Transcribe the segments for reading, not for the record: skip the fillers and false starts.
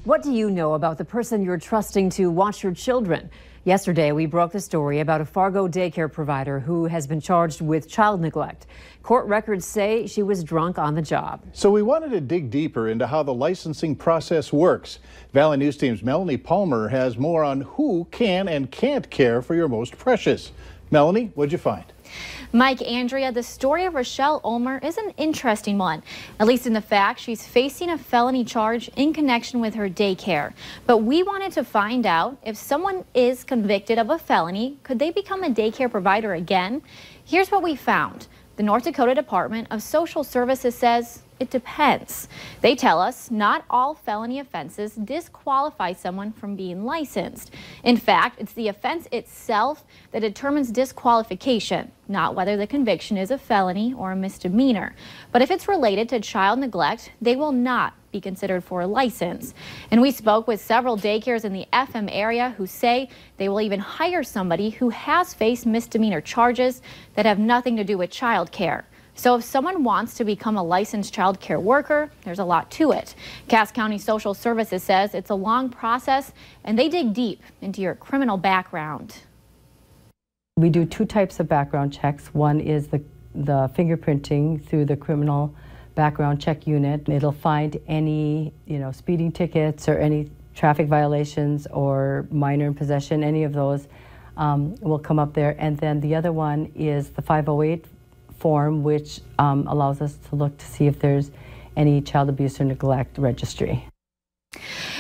What do you know about the person you're trusting to watch your children? Yesterday, we broke the story about a Fargo daycare provider who has been charged with child neglect. Court records say she was drunk on the job. So we wanted to dig deeper into how the licensing process works. Valley News Team's Melanie Palmer has more on who can and can't care for your most precious. Melanie, what'd you find? Mike, Andrea, the story of Rochelle Ulmer is an interesting one, at least in the fact she's facing a felony charge in connection with her daycare. But we wanted to find out if someone is convicted of a felony, could they become a daycare provider again? Here's what we found. The North Dakota Department of Social Services says it depends. They tell us not all felony offenses disqualify someone from being licensed. In fact, it's the offense itself that determines disqualification, not whether the conviction is a felony or a misdemeanor. But if it's related to child neglect, they will not be considered for a license. And we spoke with several daycares in the FM area who say they will even hire somebody who has faced misdemeanor charges that have nothing to do with child care. So if someone wants to become a licensed child care worker, there's a lot to it. Cass County Social Services says it's a long process and they dig deep into your criminal background. We do two types of background checks. One is the fingerprinting through the criminal background check unit. It'll find any, speeding tickets or any traffic violations or minor in possession, any of those will come up there. And then the other one is the 508 form, which allows us to look to see if there's any child abuse or neglect registry.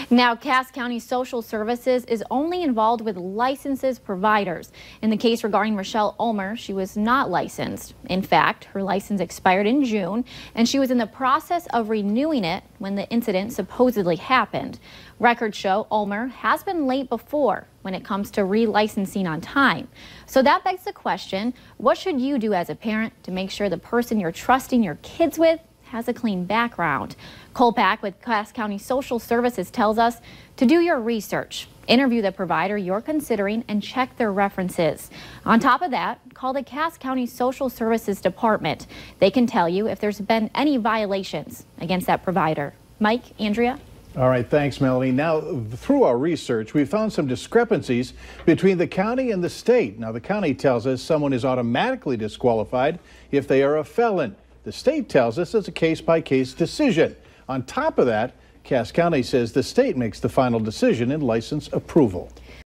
Now, Cass County Social Services is only involved with licensed providers. In the case regarding Rochelle Ulmer, she was not licensed. In fact, her license expired in June, and she was in the process of renewing it when the incident supposedly happened. Records show Ulmer has been late before when it comes to relicensing on time. So that begs the question, what should you do as a parent to make sure the person you're trusting your kids with has a clean background? Kolpak with Cass County Social Services tells us to do your research, interview the provider you're considering, and check their references. On top of that, call the Cass County Social Services Department. They can tell you if there's been any violations against that provider. Mike, Andrea? All right, thanks, Melanie. Now, through our research, we found some discrepancies between the county and the state. Now, the county tells us someone is automatically disqualified if they are a felon. The state tells us it's a case-by-case decision. On top of that, Cass County says the state makes the final decision in license approval.